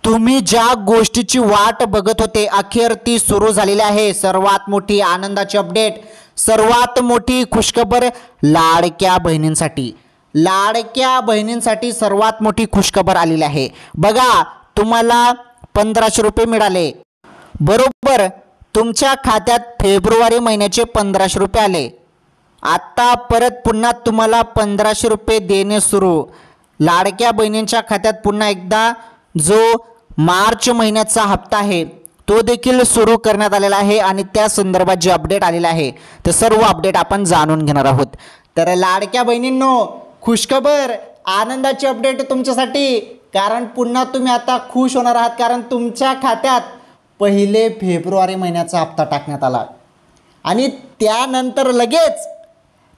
तुम्ही ज्या गोष्टीची वाट बघत होते अखेर ती सुरू झालेली आहे। सर्वात मोठी आनंदाची अपडेट, सर्वात मोठी खुशखबर लाडक्या बहिणींसाठी सर्वात मोठी खुशखबर आलेली आहे। बघा, तुम्हाला 1500 रुपये मिळाले, बरोबर। तुमच्या खात्यात फेब्रुवारी महिन्याचे 1500 रुपये आले। आता परत पुन्हा तुम्हाला 1500 रुपये देणे सुरू। लाडक्या बहिणींच्या खात्यात पुन्हा एकदा जो मार्च महिन्याचा हप्ता आहे तो देखील सुरू करण्यात आलेला आहे आणि त्या संदर्भात जे अपडेट आलेले आहे ते सर्व अपडेट आपण जाणून घेणार आहोत। तर लाडक्या बहिणींनो, खुशखबर, आनंदाची अपडेट तुमच्यासाठी, कारण पुन्हा तुम्ही आता खुश होणार आहात, कारण तुमच्या खात्यात पहिले फेब्रुवारी महिन्याचा हप्ता टाकण्यात आला आणि त्यानंतर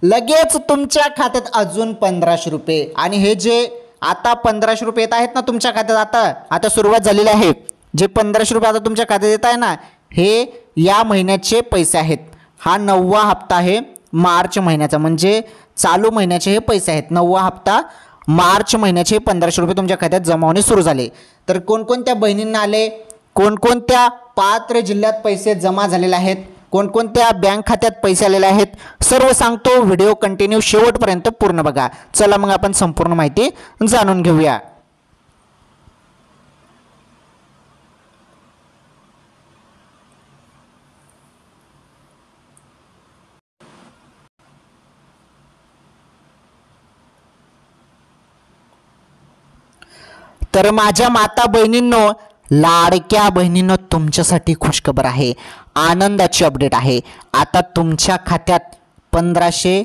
लगेच तुमच्या खात्यात अजून 1500 रुपये। आणि हे जे आता 1500 रुपये येत आहेत ना तुमच्या खात्यात, आता सुरुवात झालेली आहे। जे 1500 रुपये आता तुमच्या खात्यात येत आहे ना, हे या महिन्याचे पैसे आहेत। हा 9वा हप्ता आहे मार्च महिन्याचा, म्हणजे चालू महिन्याचे हे पैसे आहेत। 9वा हप्ता मार्च महिन्याचे 1500 रुपये तुमच्या खात्यात जमा होणे सुरू झाले। तर कोणकोणत्या बहिणींना आले, कोणकोणत्या पात्र जिल्ह्यात पैसे जमा झालेले आहेत, कोणकोणत्या बँक खात्यात पैसे आलेले आहेत, सर्व सांगतो। व्हिडिओ कंटिन्यू शेवटपर्यंत पूर्ण बघा। चला मग आपण संपूर्ण माहिती जाणून घेऊया। तर माझ्या माता बहिणींनो, लाडक्या बहिणींनो, तुमच्यासाठी खुशखबर आहे, आनंदाची अपडेट आहे। आता तुमच्या खात्यात 1500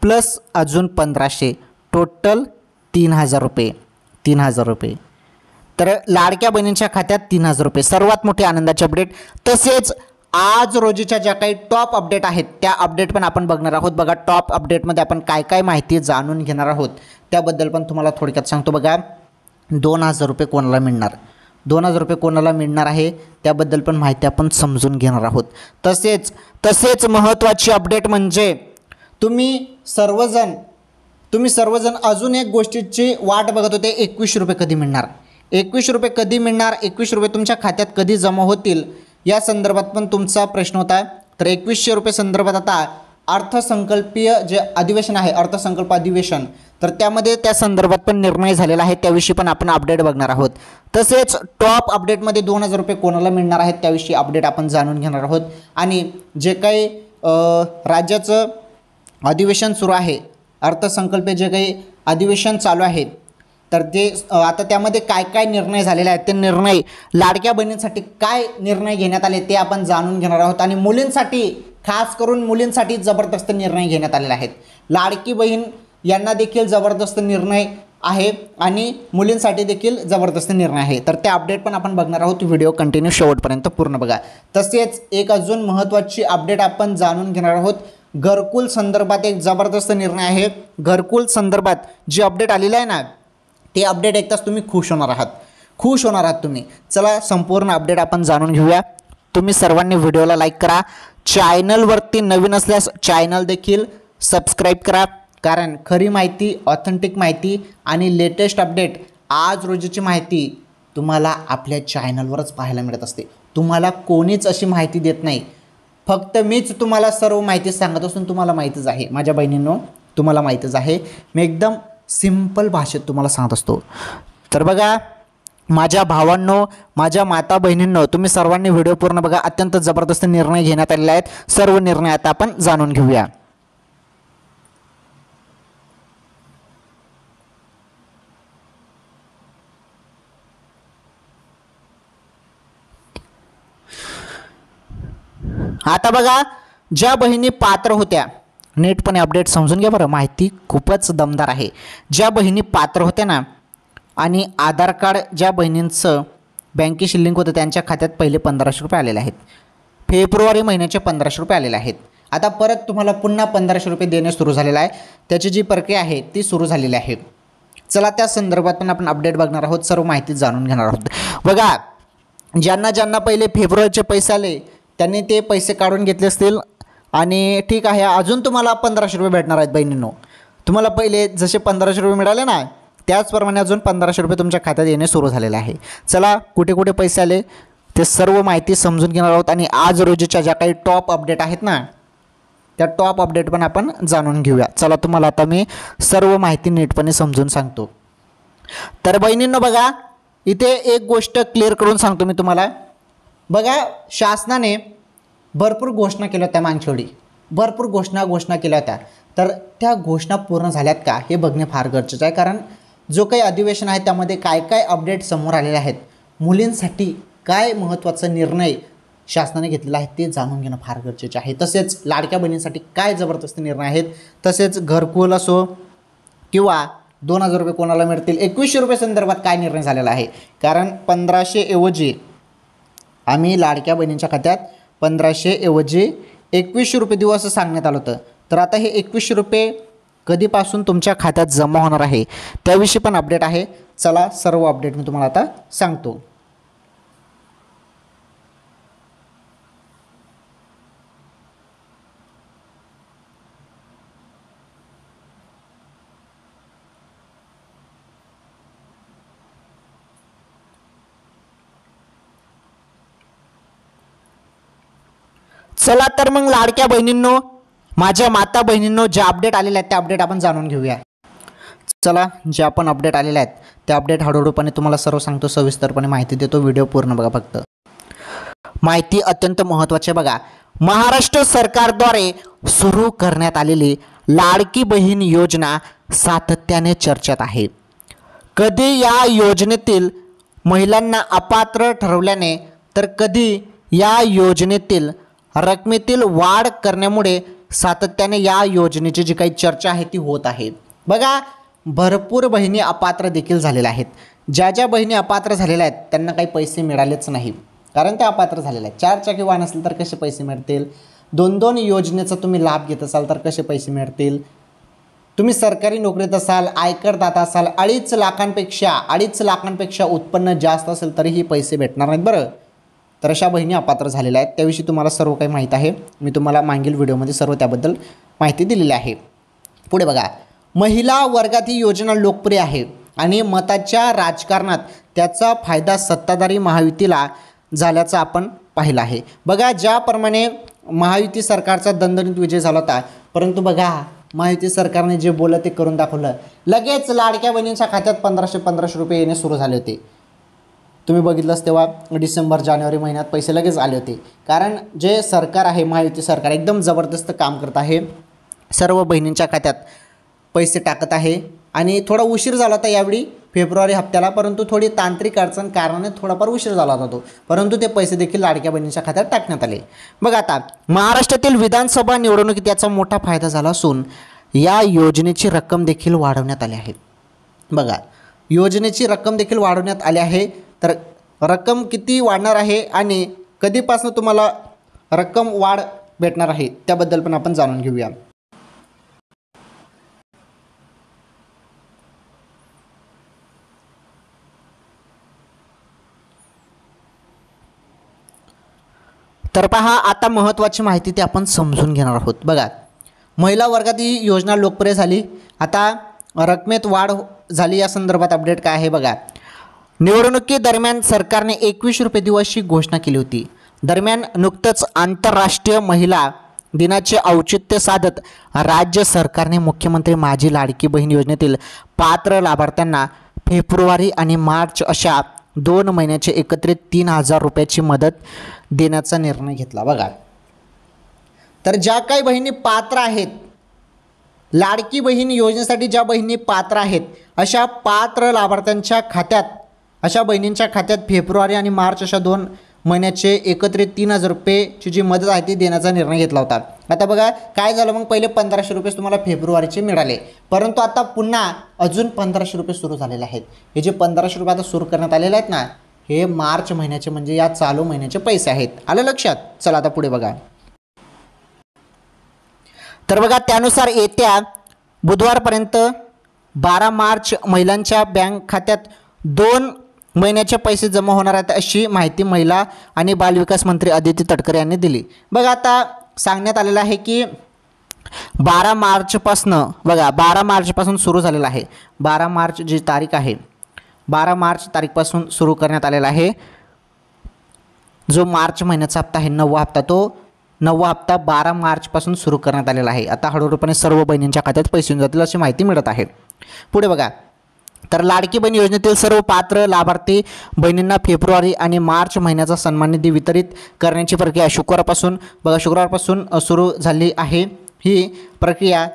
प्लस अजून 1500, टोटल 3000 रुपये। तर लाडक्या बहिणींच्या खात्यात 3000 रुपये, सर्वात मोठी आनंदाची अपडेट। तसेच आज रोजीच्या ज्या काही टॉप अपडेट आहेत त्या अपडेट पण आपण बघणार आहोत। बघा, टॉप अपडेटमध्ये आपण काय काय माहिती जाणून घेणार आहोत त्याबद्दल पण तुम्हाला थोडक्यात सांगतो। बघा, 2000 रुपये कोणाला मिळणार, 2000 रुपये कोणाला मिळणार आहे त्याबद्दल पण माहिती आपण समजून घेणार आहोत। तसेच महत्त्वाची अपडेट म्हणजे तुम्ही सर्वजण अजून एक गोष्टीची वाट बघत होते, 2100 रुपये कधी मिळणार, 2100 रुपये कधी मिळणार, 2100 रुपये तुमच्या खात्यात कधी जमा होतील या संदर्भात पण तुमचा प्रश्न होता। तर 2100 रुपये संदर्भात आता अर्थसंकल्पीय जे अधिवेशन आहे, अर्थसंकल्प अधिवेशन, तर त्यामध्ये त्या संदर्भात पण निर्णय झालेला आहे, त्याविषयी पण आपण अपडेट बघणार आहोत। तसेच टॉप अपडेटमध्ये 2000 रुपये कोणाला मिळणार आहेत त्याविषयी अपडेट आपण जाणून घेणार आहोत। आणि जे काही राज्याचं अधिवेशन सुरू आहे, अर्थसंकल्पीय जे काही अधिवेशन चालू आहे, तर ते आता त्यामध्ये काय काय निर्णय झालेले आहेत, ते निर्णय लाडक्या बहिणींसाठी काय निर्णय घेण्यात आले ते आपण जाणून घेणार आहोत। आणि मुलींसाठी, खास करून मुलींसाठी जबरदस्त निर्णय घेण्यात आलेले आहेत। लाडकी बहीण यांना देखील जबरदस्त निर्णय आहे आणि मुलींसाठी देखील जबरदस्त निर्णय आहे। तर ते अपडेट पण आपण बघणार आहोत। व्हिडिओ कंटिन्यू शेवटपर्यंत पूर्ण बघा। तसेच एक अजून महत्त्वाची अपडेट आपण जाणून घेणार आहोत। घरकुल संदर्भात एक जबरदस्त निर्णय आहे। घरकुल संदर्भात जे अपडेट आलेलं आहे ना, ते अपडेट ऐकताच तुम्ही खुश होणार आहात तुम्ही। चला संपूर्ण अपडेट आपण जाणून घेऊया। तुम्ही सर्वांनी व्हिडिओला लाईक करा, चॅनलवरती नवीन असल्यास चॅनल देखील सबस्क्राईब करा, कारण खरी माहिती, ऑथेंटिक माहिती आणि लेटेस्ट अपडेट, आज रोजीची माहिती तुम्हाला आपल्या चॅनलवरच पाहायला मिळत असते। तुम्हाला कोणीच अशी माहिती देत नाही, फक्त मीच तुम्हाला सर्व माहिती सांगत असून तुम्हाला माहितीच आहे माझ्या बहिणींनो, तुम्हाला माहितीच आहे। मी एकदम सिंपल भाषेत तुम्हाला सांगत असतो। तर बघा माझ्या भावांनो, माझ्या माता बहिणींनो, तुम्ही सर्वांनी व्हिडिओ पूर्ण बघा। अत्यंत जबरदस्त निर्णय घेण्यात आलेले आहेत। सर्व निर्णय आता आपण जाणून घेऊया। आता बघा, ज्या बहिणी पात्र होत्या, नीटपणे अपडेट समजून घ्या बरं, माहिती खूपच दमदार आहे। ज्या बहिणी पात्र होत्या ना आणि आधार कार्ड ज्या बहिणींचं बँकेशी लिंक होतं त्यांच्या खात्यात पहिले 1500 रुपये आलेले आहेत। फेब्रुवारी महिन्याचे 1500 रुपये आलेले आहेत। आता परत तुम्हाला पुन्हा 1500 रुपये देणे सुरू झालेलं आहे। त्याची जी प्रक्रिया आहे ती सुरू झालेली आहे। चला त्या संदर्भात पण आपण अपडेट बघणार आहोत, सर्व माहिती जाणून घेणार आहोत। बघा, ज्यांना पहिले फेब्रुवारीचे पैसे आले त्यांनी ते पैसे काढून घेतले असतील आणि ठीक आहे, अजून तुम्हाला 1500 रुपये भेटणार आहेत बहिणींनो। तुम्हाला पहिले जसे 1500 रुपये मिळाले ना, त्याचप्रमाणे अजून 1500 रुपये तुमच्या खात्यात येणे सुरू झालेले आहे. चला कुठे कुठे पैसे आले ते सर्व माहिती समजून घेणार आहोत आणि आज रोजीच्या ज्या काही टॉप अपडेट आहेत ना त्या टॉप अपडेट पण आपण जाणून घेऊया. चला तुम्हाला आता मी सर्व माहिती नीटपणे समजून सांगतो. तर बहिणींनो बघा, इथे एक गोष्ट क्लिअर करून सांगतो मी तुम्हाला. बघा, शासनाने भरपूर घोषणा केल्या होत्या मागच्या वेळी, भरपूर घोषणा केल्या होत्या. तर त्या घोषणा पूर्ण झाल्यात का हे बघणे फार गरजेचं आहे. कारण जो काही अधिवेशन आहे त्यामध्ये काय काय अपडेट समोर आलेले आहेत, मुलींसाठी काय महत्त्वाचा निर्णय शासनाने घेतलेला आहे ते जाणून घेणं फार गरजेचे आहे. तसेच लाडक्या बहिणींसाठी काय जबरदस्त निर्णय आहेत, तसेच घरकुल असो किंवा 2000 रुपये कोणाला मिळतील, 2100 रुपये संदर्भात काय निर्णय झालेला आहे. कारण 1500 ऐवजी आम्ही लाडक्या बहिणींच्या खात्यात 1500 ऐवजी 2100 रुपये देऊ असं सांगण्यात आलं होतं. तर आता हे 2100 रुपये कधीपासून तुमच्या खात्यात जमा होणार आहे त्याविषयी पण अपडेट आहे. चला सर्व अपडेट मी तुम्हाला आता सांगतो. चला तर मग लाडक्या बहिणींनो, माझ्या माता बहिणींनो, जे अपडेट आलेले आहेत ते अपडेट आपण जाणून घेऊया. चला, जे आपण अपडेट आलेले आहेत ते अपडेट हळूहळूपणे तुम्हाला सर्व सांगतो, सविस्तरपणे माहिती देतो. व्हिडिओ पूर्ण बघा फक्त. माहिती अत्यंत महत्त्वाची बघा. महाराष्ट्र सरकारद्वारे सुरू करण्यात आलेली लाडकी बहीण योजना सातत्याने चर्चेत आहे. कधी या योजनेतील महिलांना अपात्र ठरवल्याने तर कधी या योजनेतील रकमेतील वाढ करण्यामुळे सातत्याने या योजनेची जी काही चर्चा आहे ती होत आहे. बघा, भरपूर बहिणी अपात्र देखील झालेल्या आहेत. ज्या ज्या बहिणी अपात्र झालेल्या आहेत त्यांना काही पैसे मिळालेच नाही, कारण त्या अपात्र झालेल्या आहेत. 4 चाकी वाहन असेल तर कसे पैसे मिळतील, 2-2 योजनेचा तुम्ही लाभ घेत असाल तर कसे पैसे मिळतील, तुम्ही सरकारी नोकरीत असाल, आयकरदाता असाल, 2.5 लाखांपेक्षा उत्पन्न जास्त असेल तरीही पैसे भेटणार नाहीत बरं. तर अशा बहिणी अपात्र झालेल्या आहेत. त्याविषयी तुम्हाला सर्व काही माहीत आहे. मी तुम्हाला मागील व्हिडिओमध्ये सर्व त्याबद्दल माहिती दिलेली आहे. पुढे बघा, महिला वर्गात ही योजना लोकप्रिय आहे आणि मताच्या राजकारणात त्याचा फायदा सत्ताधारी महायुतीला झाल्याचं आपण पाहिलं आहे. बघा, ज्याप्रमाणे महायुती सरकारचा दणदणीत विजय झाला होता, परंतु बघा महायुती सरकारने जे बोललं ते करून दाखवलं. लगेच लाडक्या बहिणींच्या खात्यात 1500 रुपये येणे सुरू झाले होते. तुम्ही बघितलंच तेव्हा डिसेंबर जानेवारी महिन्यात पैसे लगेच आले होते. कारण जे सरकार आहे महायुती सरकार एकदम जबरदस्त काम करत आहे, सर्व बहिणींच्या खात्यात पैसे टाकत आहे. आणि थोडा उशीर झाला होता यावेळी फेब्रुवारी हप्त्याला, परंतु थोडी तांत्रिक अडचण कारणाने थोडाफार उशीर झाला होता तो, परंतु ते पैसे देखील लाडक्या बहिणींच्या खात्यात टाकण्यात आले. बघ, आता महाराष्ट्रातील विधानसभा निवडणुकीत याचा मोठा फायदा झाला असून या योजनेची रक्कम देखील वाढवण्यात आली आहे. बघा, योजनेची रक्कम देखील वाढवण्यात आली आहे. तर रक्कम किती वाढणार आहे आणि कधीपासून तुम्हाला रक्कम वाढ भेटणार आहे त्याबद्दल पण आपण जाणून घेऊया. तर पहा, आता महत्त्वाची माहिती ती आपण समजून घेणार आहोत. बघा, महिला वर्गात ही योजना लोकप्रिय झाली, आता रकमेत वाढ झाली, या संदर्भात अपडेट काय आहे बघा. निवडणुकीदरम्यान सरकारने 2100 रुपये देऊ अशी घोषणा केली होती. दरम्यान नुकतंच आंतरराष्ट्रीय महिला दिनाचे औचित्य साधत राज्य सरकारने मुख्यमंत्री माझी लाडकी बहीण योजनेतील पात्र लाभार्थ्यांना फेब्रुवारी आणि मार्च अशा 2 महिन्याचे एकत्रित 3000 रुपयाची मदत देण्याचा निर्णय घेतला. बघा, तर ज्या काही बहिणी पात्र आहेत, लाडकी बहीण योजनेसाठी ज्या बहिणी पात्र आहेत, अशा पात्र लाभार्थ्यांच्या खात्यात, अशा बहिणींच्या खात्यात फेब्रुवारी आणि मार्च अशा 2 महिन्याचे एकत्रित 3000 रुपयेची जी मदत आहे ती देण्याचा निर्णय घेतला होता. आता बघा काय झालं, मग पहिले 1500 रुपये तुम्हाला फेब्रुवारीचे मिळाले, परंतु आता पुन्हा अजून 1500 रुपये सुरू झालेले आहेत. हे जे 1500 रुपये आता सुरू करण्यात आलेले आहेत ना, हे मार्च महिन्याचे म्हणजे या चालू महिन्याचे पैसे आहेत. आलं लक्षात? चला आता पुढे बघा. तर बघा, त्यानुसार येत्या बुधवारपर्यंत 12 मार्च महिलांच्या बँक खात्यात 2 महिन्याचे पैसे जमा होणार आहेत, अशी माहिती महिला आणि बालविकास मंत्री अदिती तटकरे यांनी दिली. बघा, आता सांगण्यात आलेलं आहे की 12 मार्चपासनं बघा 12 मार्चपासून सुरू झालेला आहे. 12 मार्च जी तारीख आहे 12 मार्च तारीखपासून सुरू करण्यात आलेला आहे. जो मार्च महिन्याचा हप्ता आहे 9वा हप्ता, तो 9वा हप्ता 12 मार्चपासून सुरू करण्यात आलेला आहे. आता हळूहळूपणे सर्व बहिणींच्या खात्यात पैसे येऊन जातील अशी माहिती मिळत आहे. पुढे बघा, तर लाडकी बहीण योजनेतील सर्व पात्र लाभार्थी बहिणींना फेब्रुवारी आणि मार्च महिन्याचा सन्मान निधी वितरित करण्याची प्रक्रिया शुक्रवारपासून सुरू झाली आहे. ही प्रक्रिया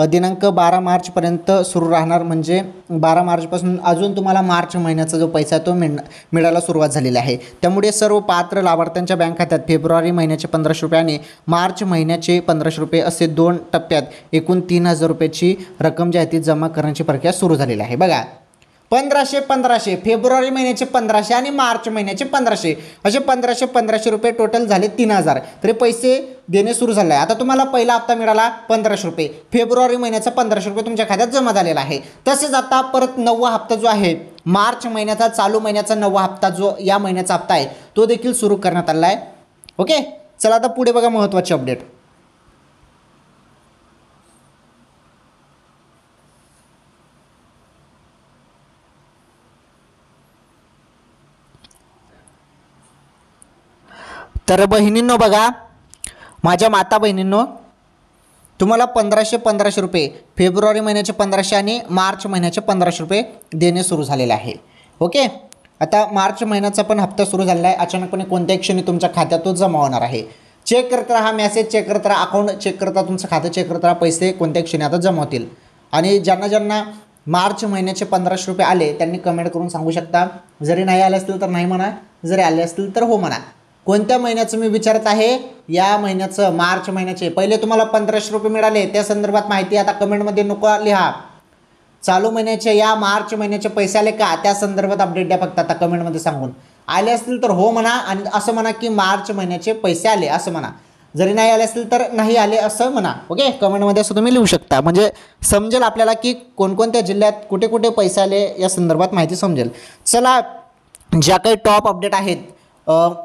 दिनांक 12 मार्चपर्यंत सुरू राहणार. म्हणजे 12 मार्चपासून अजून तुम्हाला मार्च महिन्याचा जो पैसा तो मिळायला सुरुवात झालेली आहे. त्यामुळे सर्व पात्र लाभार्थ्यांच्या बँक खात्यात फेब्रुवारी महिन्याचे 1500 रुपये आणि मार्च महिन्याचे 1500 रुपये असे 2 टप्प्यात एकूण 3000 रुपयाची रक्कम जी आहे ती जमा करण्याची प्रक्रिया सुरू झालेली आहे. बघा, 1500 फेब्रुवारी महिन्याचे 1500 आणि मार्च महिन्याचे 1500 असे 1500 रुपये टोटल झाले 3000. तरी पैसे देणे सुरू झाले आहे. आता तुम्हाला पहिला हप्ता मिळाला 1500 रुपये, फेब्रुवारी महिन्याचा 1500 रुपये तुमच्या खात्यात जमा झालेला आहे. तसेच आता परत 9वा हप्ता जो आहे मार्च महिन्याचा, चालू महिन्याचा 9वा हप्ता जो या महिन्याचा हप्ता आहे तो देखील सुरू करण्यात आला आहे. ओके, चला आता पुढे बघा महत्त्वाची अपडेट. तर बहिणींनो बघा, माझ्या माता बहिणींनो, तुम्हाला 1500 रुपये फेब्रुवारी महिन्याचे 1500 आणि मार्च महिन्याचे 1500 रुपये देणे सुरू झालेले आहे. ओके, आता मार्च महिन्याचा पण हप्ता सुरू झालेला आहे. अचानकपणे कोणत्याही क्षणी तुमच्या खात्यात तो जमा होणार आहे. चेक करत राहा, मेसेज चेक करत राहा, अकाउंट चेक करता, तुमचं खातं चेक करत राहा, पैसे कोणत्याही क्षणी आता जमा होतील. आणि ज्यांना मार्च महिन्याचे 1500 रुपये आले त्यांनी कमेंट करून सांगू शकता. जरी नाही आले असतील तर नाही म्हणा, जरी आले असतील तर हो म्हणा. कोणत्या महिन्याचं मी विचारत आहे? या महिन्याचं, मार्च महिन्याचे. पहिले तुम्हाला 1500 रुपये मिळाले त्या संदर्भात माहिती आता कमेंटमध्ये नको लिहा. चालू महिन्याचे या मार्च महिन्याचे पैसे आले का त्या संदर्भात अपडेट द्या फक्त आता कमेंटमध्ये सांगून. आले असतील तर हो म्हणा आणि असं म्हणा की मार्च महिन्याचे पैसे आले असं म्हणा. जरी नाही आले असतील तर नाही आले असं म्हणा. ओके, कमेंटमध्ये असं तुम्ही लिहू शकता. म्हणजे समजेल आपल्याला की कोणकोणत्या जिल्ह्यात कुठे कुठे पैसे आले या संदर्भात माहिती समजेल. चला, ज्या काही टॉप अपडेट आहेत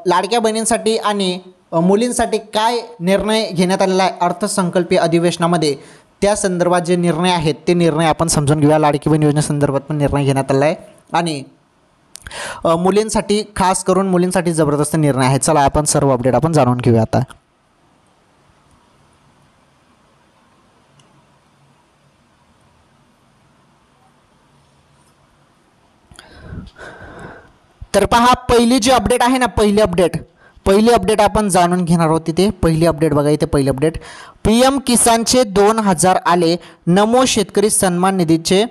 लाडक्या बहिणींसाठी आणि मुलींसाठी काय निर्णय घेण्यात आलेला आहे अर्थसंकल्पीय अधिवेशनामध्ये, त्या संदर्भात जे निर्णय आहेत ते निर्णय आपण समजून घेऊया. लाडकी बहीण योजनेसंदर्भात पण निर्णय घेण्यात आला आहे आणि मुलींसाठी, खास करून मुलींसाठी जबरदस्त निर्णय आहे. चला आपण सर्व अपडेट आपण जाणून घेऊया आता. तर पहा, पहिली जी अपडेट आहे ना, पहिली अपडेट आपण जाणून घेणार आहोत. तिथे पहिली अपडेट बघा, इथे पहिली अपडेट, PM किसानचे 2000 आले, नमो शेतकरी सन्मान निधीचे,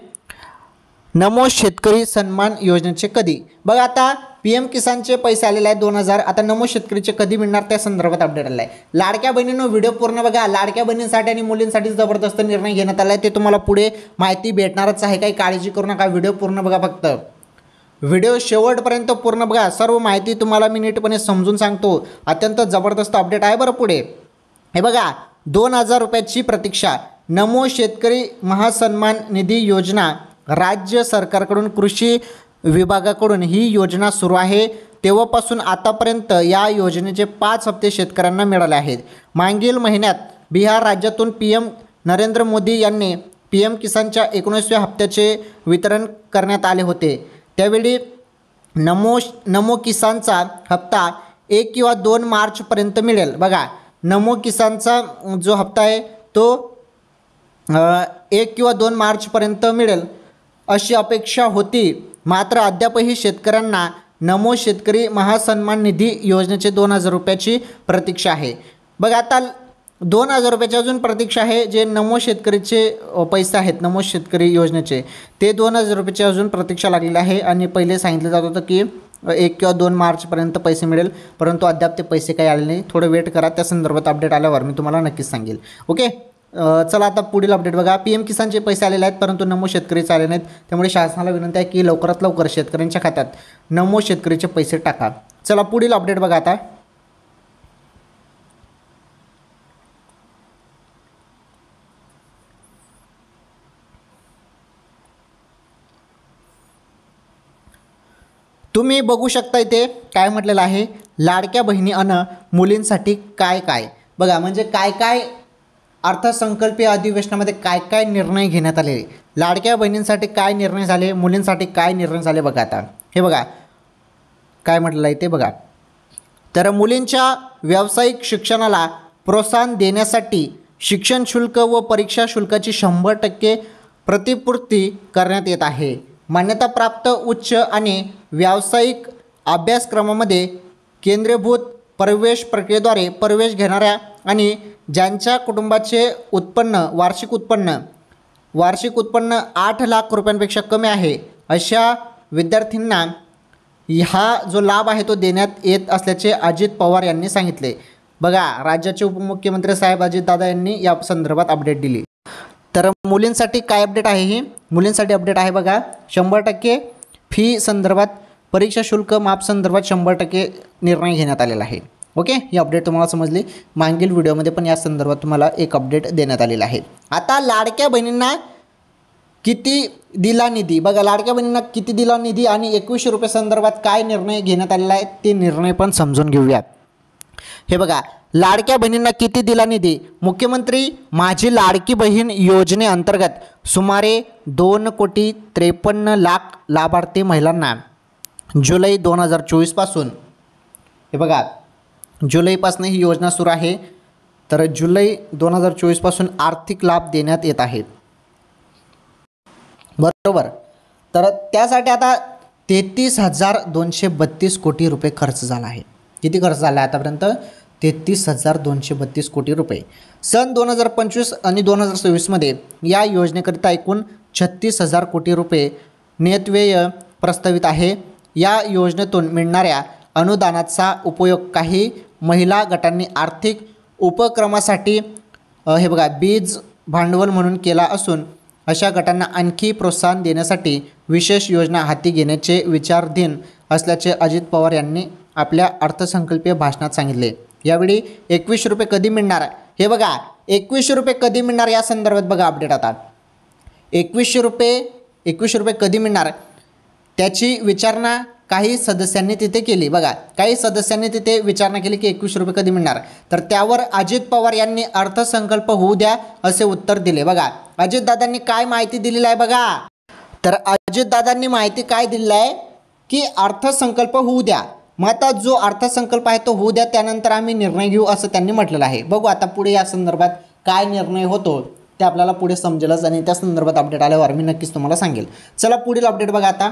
नमो शेतकरी सन्मान योजनेचे कधी. बघा, आता PM किसानचे पैसे आलेले आहेत 2000. आता नमो शेतकरीचे कधी मिळणार त्या संदर्भात अपडेट आला आहे. लाडक्या बहिणींनो व्हिडिओ पूर्ण बघा. लाडक्या बहिणींसाठी आणि मुलींसाठी जबरदस्त निर्णय घेण्यात आला आहे. ते तुम्हाला पुढे माहिती भेटणारच आहे, काही काळजी करू नका. व्हिडिओ पूर्ण बघा, फक्त व्हिडिओ शेवटपर्यंत पूर्ण बघा. सर्व माहिती तुम्हाला मी नीटपणे समजून सांगतो. अत्यंत जबरदस्त अपडेट आहे बरं. पुढे हे बघा, 2000 रुपयाची प्रतीक्षा, नमो शेतकरी महासन्मान निधी योजना राज्य सरकारकडून, कृषी विभागाकडून ही योजना सुरू आहे. तेव्हापासून आतापर्यंत या योजनेचे 5 हप्ते शेतकऱ्यांना मिळाले आहेत. मागील महिन्यात बिहार राज्यातून PM नरेंद्र मोदी यांनी PM किसानच्या 19व्या हप्त्याचे वितरण करण्यात आले होते. त्यावेळी नमो किसानचा हप्ता 1 किंवा 2 मार्चपर्यंत मिळेल. बघा, नमो किसानचा जो हप्ता आहे तो 1 किंवा 2 मार्चपर्यंत मिळेल अशी अपेक्षा होती. मात्र अद्यापही शेतकऱ्यांना नमो शेतकरी महासन्मान निधी योजनेचे 2000 रुपयाची प्रतीक्षा आहे. बघा, आता 2000 रुपयाची अजून प्रतीक्षा आहे. जे नमो शेतकरीचे पैसे आहेत नमो शेतकरी योजनेचे, ते 2000 रुपयाची अजून प्रतीक्षा लागलेली आहे. आणि पहिले सांगितलं जात होतं की 1 किंवा 2 मार्चपर्यंत पैसे मिळेल, परंतु अद्याप ते पैसे काही आले नाही. थोडं वेट करा, त्या संदर्भात अपडेट आल्यावर मी तुम्हाला नक्कीच सांगेल. ओके, चला आता पुढील अपडेट बघा. PM किसानचे पैसे आलेले आहेत, परंतु नमो शेतकरीचे आले नाहीत. त्यामुळे शासनाला विनंती आहे की लवकरात लवकर शेतकऱ्यांच्या खात्यात नमो शेतकरीचे पैसे टाका. चला पुढील अपडेट बघा आता. तुम्ही बघू शकता इथे काय म्हटलेलं आहे, लाडक्या बहिणी अन मुलींसाठी काय काय. बघा, म्हणजे काय काय अर्थसंकल्पीय अधिवेशनामध्ये काय काय निर्णय घेण्यात आले, लाडक्या बहिणींसाठी काय निर्णय झाले, मुलींसाठी काय निर्णय झाले बघा. आता हे बघा काय म्हटलं आहे ते बघा. तर मुलींच्या व्यावसायिक शिक्षणाला प्रोत्साहन देण्यासाठी शिक्षण शुल्क व परीक्षा शुल्काची 100% प्रतिपूर्ती करण्यात येत आहे. मान्यताप्राप्त उच्च आणि व्यावसायिक अभ्यासक्रमामध्ये केंद्रीभूत प्रवेश प्रक्रियेद्वारे प्रवेश घेणाऱ्या आणि ज्यांच्या कुटुंबाचे वार्षिक उत्पन्न 8 लाख रुपयांपेक्षा कमी आहे अशा विद्यार्थ्यांना हा जो लाभ आहे तो देण्यात येत असल्याचे अजित पवार यांनी सांगितले. बघा राज्याचे उपमुख्यमंत्री साहेब अजितदादा यांनी या संदर्भात अपडेट दिली. तर मुलींसाठी काय अपडेट आहे, ही मुलींसाठी अपडेट आहे बघा. 100% फी संदर्भात परीक्षा शुल्क माफ संदर्भात 100% निर्णय घेण्यात आलेला आहे. ओके, ही अपडेट तुम्हाला समजली. मागील व्हिडिओमध्ये पण या संदर्भात तुम्हाला एक अपडेट देण्यात आलेला आहे. आता लाडक्या बहिणींना किती दिला निधी बघा, लाडक्या बहिणींना किती दिला निधी आणि 2100 रुपये संदर्भात काय निर्णय घेण्यात आलेला आहे ते निर्णय पण समजून घेऊयात. हे बघा, लाडक्या बहिणींना किती दिला निधी. मुख्यमंत्री माझी लाडकी बहीण योजनेअंतर्गत सुमारे 2,53,00,000 लाभार्थी महिलांना जुलै 2024 पासून, हे बघा जुलैपासून ही योजना सुरू आहे. तर जुलै 2024 पासून आर्थिक लाभ देण्यात येत आहेत. बरोबर. तर त्यासाठी आता 33,232 कोटी रुपये खर्च झाला आहे. किती खर्च झाला आहे आतापर्यंत? 33,232 कोटी रुपये. सन 2025 आणि 2026मध्ये या योजनेकरिता एकूण 36,000 कोटी रुपये नियतव्यय प्रस्तावित आहे. या योजनेतून मिळणाऱ्या अनुदानाचा उपयोग काही महिला गटांनी आर्थिक उपक्रमासाठी हे बघा बीज भांडवल म्हणून केला असून अशा गटांना आणखी प्रोत्साहन देण्यासाठी विशेष योजना हाती घेण्याचे विचाराधीन असल्याचे अजित पवार यांनी आपल्या अर्थसंकल्पीय भाषणात सांगितले. यावेळी 2100 रुपये कधी मिळणार, हे बघा 2100 रुपये कधी मिळणार या संदर्भात बघा अपडेट. आता 2100 रुपये कधी मिळणार त्याची विचारणा काही सदस्यांनी तिथे केली. बघा काही सदस्यांनी तिथे विचारणा केली की 2100 रुपये कधी मिळणार. तर त्यावर अजित पवार यांनी अर्थसंकल्प होऊ द्या असे उत्तर दिले. बघा अजितदादांनी काय माहिती दिलेली आहे बघा. तर अजितदादांनी माहिती काय दिलेली आहे की अर्थसंकल्प होऊ द्या. मग आता जो अर्थसंकल्प आहे तो होऊ द्या, त्यानंतर आम्ही निर्णय घेऊ असं त्यांनी म्हटलेलं आहे. बघू आता पुढे या संदर्भात काय निर्णय होतो ते आपल्याला पुढे समजेलच आणि त्या संदर्भात अपडेट आल्यावर मी नक्कीच तुम्हाला सांगेल. चला पुढील अपडेट बघा. आता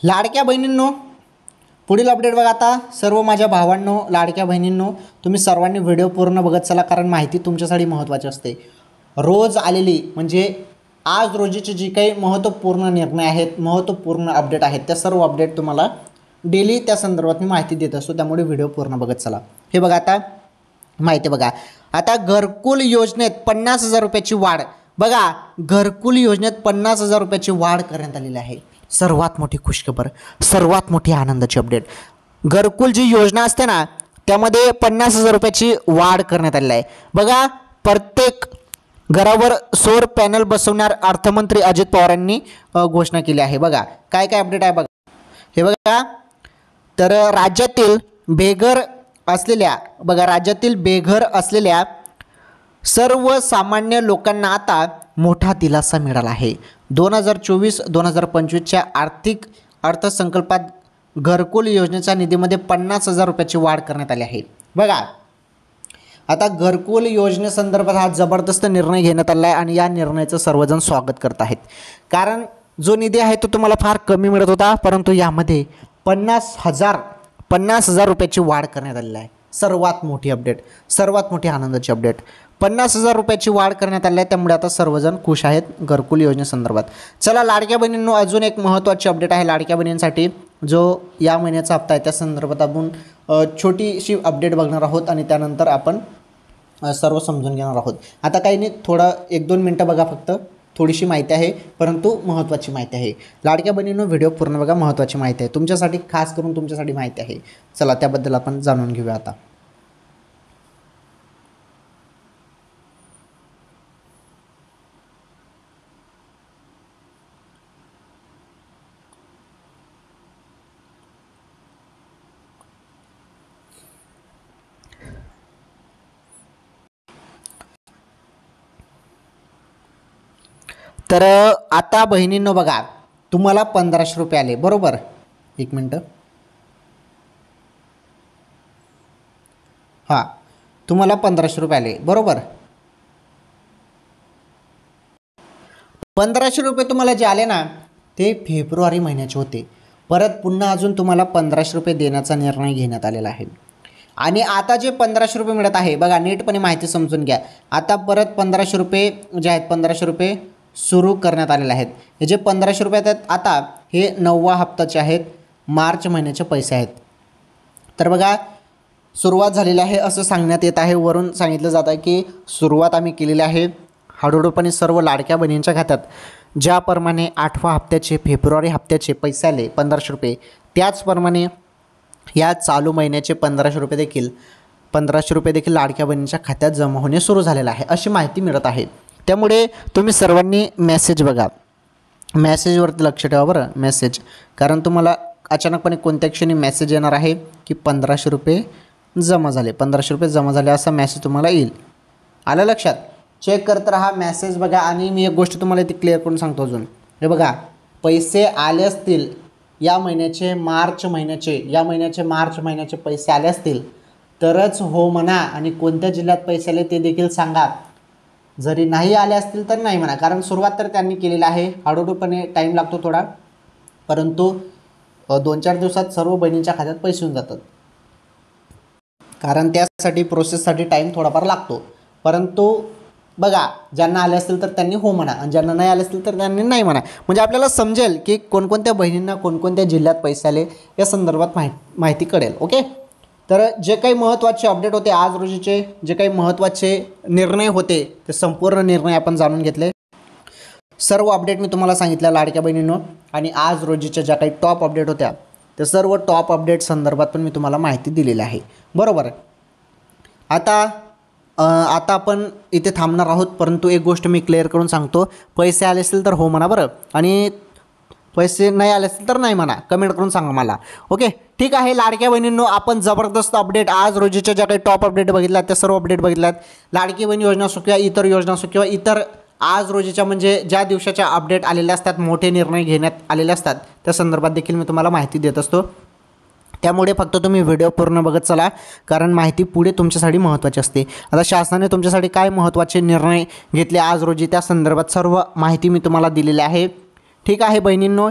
लाडक्या बहिणींनो पुढील अपडेट बघा. आता सर्व माझ्या भावांनो, लाडक्या बहिणींनो, तुम्ही सर्वांनी व्हिडिओ पूर्ण बघत चला, कारण माहिती तुमच्यासाठी महत्त्वाची असते. रोज आलेली म्हणजे आज रोजीचे जी काही महत्त्वपूर्ण निर्णय आहेत, महत्त्वपूर्ण अपडेट आहेत, त्या सर्व अपडेट तुम्हाला डेली त्या संदर्भात मी माहिती देत असतो. त्यामुळे व्हिडिओ पूर्ण बघत चला. हे बघा आता माहिती बघा. आता घरकुल योजनेत 50,000 रुपयाची वाढ. बघा घरकुल योजनेत 50,000 रुपयाची वाढ करण्यात आलेली आहे. सर्वात मोठी खुशखबर, सर्वात मोठी आनंदाची अपडेट. घरकुल जी योजना असते ना त्यामध्ये 50,000 रुपयाची वाढ करण्यात आलेली आहे. बघा प्रत्येक घरावर सौर पॅनल बसवणार अर्थमंत्री अजित पवार यांनी घोषणा केली आहे. बघा काय काय अपडेट आहे बघा. हे बघा तर राज्यातील बेघर असलेल्या सर्वसामान्य लोकांना आता मोठा दिलासा मिळाला आहे. 2024-2025च्या अर्थसंकल्पात घरकुल योजनेच्या निधीमध्ये 50,000 रुपयाची वाढ करण्यात आली आहे. बघा आता घरकुल योजनेसंदर्भात हा जबरदस्त निर्णय घेण्यात आला आहे आणि या निर्णयाचं सर्वजण स्वागत करत आहेत. कारण जो निधी आहे तो तुम्हाला फार कमी मिळत होता, परंतु यामध्ये 50,000 रुपयाची वाढ करण्यात आलेली आहे. सर्वात मोठी अपडेट, सर्वात मोठी आनंदाची अपडेट. 50,000 रुपयाची वाढ करण्यात आली आहे. त्यामुळे आता सर्वजण खुश आहेत घरकुल योजनेसंदर्भात. चला लाडक्या बहिणींनो अजून एक महत्त्वाची अपडेट आहे लाडक्या बहिणींसाठी. जो या महिन्याचा हप्ता आहे त्या संदर्भात आपण छोटीशी अपडेट बघणार आहोत आणि त्यानंतर आपण सर्व समजून घेणार आहोत. आता काही नाही, थोडं 1-2 मिनटं बघा, फक्त थोडीशी माहिती आहे परंतु महत्त्वाची माहिती आहे. लाडक्या बहिणींनो व्हिडिओ पूर्ण बघा, महत्त्वाची माहिती आहे तुमच्यासाठी, खास करून तुमच्यासाठी माहिती आहे. चला त्याबद्दल आपण जाणून घेऊया. आता तर आता बहिणींनो बघा, तुम्हाला 1500 रुपये आले बरोबर. एक मिनटं. हां, तुम्हाला 1500 रुपये आले बरोबर. 1500 रुपये तुम्हाला जे आले ना ते फेब्रुवारी महिन्याचे होते. परत पुन्हा अजून तुम्हाला 1500 रुपये देण्याचा निर्णय घेण्यात आलेला आहे. आणि आता जे 1500 रुपये मिळत आहे बघा, नीटपणे माहिती समजून घ्या. आता परत 1500 रुपये जे आहेत 1500 रुपये सुरू करण्यात आलेले आहेत. हे जे 1500 रुपये आहेत आता हे 9वा हप्ताचे आहेत, मार्च महिन्याचे पैसे आहेत. तर बघा सुरुवात झालेली आहे असं सांगण्यात येत आहे. वरून सांगितलं जात आहे की सुरुवात आम्ही केलेली आहे. हळूहळूपणे सर्व लाडक्या बहिणींच्या खात्यात ज्याप्रमाणे 8व्या हप्त्याचे फेब्रुवारी हप्त्याचे पैसे आले 1500 रुपये, त्याचप्रमाणे या चालू महिन्याचे 1500 रुपये देखील लाडक्या बहिणींच्या खात्यात जमा होणे सुरू झालेलं आहे अशी माहिती मिळत आहे. त्यामुळे तुम्ही सर्वांनी मेसेज बघा, मेसेजवरती लक्ष ठेवा बरं. मेसेज, कारण तुम्हाला अचानकपणे कोणत्या क्षणी मेसेज येणार आहे की 1500 रुपये जमा झाले, 1500 रुपये जमा झाले असा मेसेज तुम्हाला येईल. आलं लक्षात? चेक करत राहा मेसेज बघा. आणि मी एक गोष्ट तुम्हाला इथे क्लिअर करून सांगतो अजून. हे बघा, पैसे आले असतील या महिन्याचे मार्च महिन्याचे पैसे आले असतील तरच हो म्हणा, आणि कोणत्या जिल्ह्यात पैसे आले ते देखील सांगा. जरी नाही आले असतील तर नाही म्हणा, कारण सुरुवात तर त्यांनी केलेली आहे. हळूहळूपणे टाईम लागतो थोडा, परंतु 2-4 दिवसात सर्व बहिणींच्या खात्यात पैसे येऊन जातात. कारण त्यासाठी प्रोसेससाठी टाईम थोडाफार लागतो. परंतु बघा, ज्यांना आले असतील तर त्यांनी हो म्हणा, आणि ज्यांना नाही आले असतील तर त्यांनी नाही म्हणा. म्हणजे आपल्याला समजेल की कोणकोणत्या बहिणींना कोणकोणत्या जिल्ह्यात पैसे आले या संदर्भात माहिती कळेल. ओके. तर जे काही महत्त्वाचे अपडेट होते आज रोजीचे, जे काही महत्त्वाचे निर्णय होते ते संपूर्ण निर्णय आपण जाणून घेतले. सर्व अपडेट मी तुम्हाला सांगितलं लाडक्या बहिणींनो. आणि आज रोजीच्या ज्या काही टॉप अपडेट होत्या त्या सर्व टॉप अपडेट संदर्भात पण मी तुम्हाला माहिती दिलेली आहे बरोबर. आता आपण इथे थांबणार आहोत, परंतु एक गोष्ट मी क्लिअर करून सांगतो. पैसे आले असतील तर हो म्हणा बरं, आणि पैसे नाही आले असतील तर नाही म्हणा. कमेंट करून सांगा मला. ओके, ठीक आहे लाडक्या बहिणींनो. आपण जबरदस्त अपडेट आज रोजीच्या ज्या काही टॉप अपडेट बघितल्यात त्या सर्व अपडेट बघितल्यात. लाडकी बहीण योजना असो किंवा इतर योजना असो किंवा इतर आज रोजीच्या म्हणजे ज्या दिवसाच्या अपडेट आलेल्या असतात, मोठे निर्णय घेण्यात आलेले असतात, त्या संदर्भात देखील मी तुम्हाला माहिती देत असतो. त्यामुळे फक्त तुम्ही व्हिडिओ पूर्ण बघत चला, कारण माहिती पुढे तुमच्यासाठी महत्त्वाची असते. आता शासनाने तुमच्यासाठी काय महत्त्वाचे निर्णय घेतले आज रोजी त्या संदर्भात सर्व माहिती मी तुम्हाला दिलेली आहे. ठीक आहे बहिणींनो,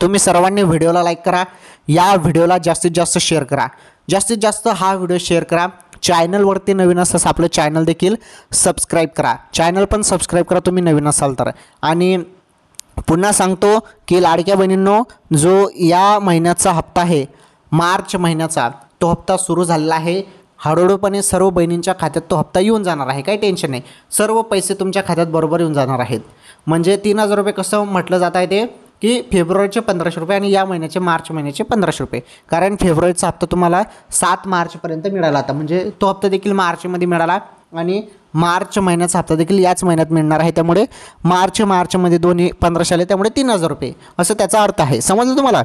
तुम्ही सर्वांनी व्हिडिओला लाईक करा, या व्हिडिओला जास्तीत जास्त शेअर करा, जास्तीत जास्त हा व्हिडिओ शेअर करा. चॅनलवरती नवीन असल्यास आपलं चॅनल देखील सबस्क्राईब करा, चॅनल पण सबस्क्राईब करा तुम्ही नवीन असाल तर. आणि पुन्हा सांगतो की लाडक्या बहिणींनो, जो या महिन्याचा हप्ता आहे मार्च महिन्याचा, तो हप्ता सुरू झालेला आहे. हळूहळूपणे सर्व बहिणींच्या खात्यात तो हप्ता येऊन जाणार आहे, काही टेन्शन नाही. सर्व पैसे तुमच्या खात्यात बरोबर येऊन जाणार आहेत. म्हणजे 3000 रुपये कसं म्हटलं जात आहे ते की फेब्रुवारीचे 1500 रुपये आणि या महिन्याचे मार्च महिन्याचे 1500 रुपये. कारण फेब्रुवारीचा हप्ता तुम्हाला 7 मार्चपर्यंत मिळाला होता, म्हणजे तो हप्ता देखील मार्चमध्ये मिळाला आणि मार्च महिन्याचा हप्ता देखील याच महिन्यात मिळणार आहे. त्यामुळे मार्चमध्ये दोन्ही 1500 आले, त्यामुळे 3000 रुपये असं त्याचा अर्थ आहे. समजलं तुम्हाला?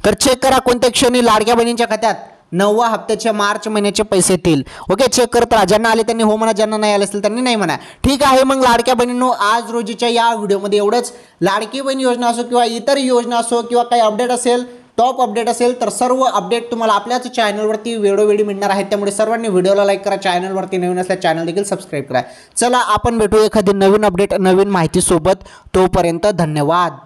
तर चेक करा कोणत्या क्षणी लाडक्या बहिणींच्या खात्यात 9व्या हप्त्याच्या मार्च महिन्याचे पैसे येतील. ओके, चेक करत राहा. ज्यांना आले त्यांनी हो म्हणा, ज्यांना नाही आले असेल त्यांनी नाही म्हणा. ठीक आहे मग लाडक्या बहिणींनो, आज रोजीच्या या व्हिडिओमध्ये एवढंच. लाडकी बहीण योजना असो किंवा इतर योजना असो किंवा काही अपडेट असेल, टॉप अपडेट असेल, तर सर्व अपडेट तुम्हाला आपल्याच चॅनलवरती वेळोवेळी मिळणार आहेत. त्यामुळे सर्वांनी व्हिडिओला लाईक करा, चॅनलवरती नवीन असल्यास चॅनल देखील सबस्क्राईब करा. चला आपण भेटू एखादी नवीन अपडेट नवीन माहितीसोबत. तोपर्यंत धन्यवाद.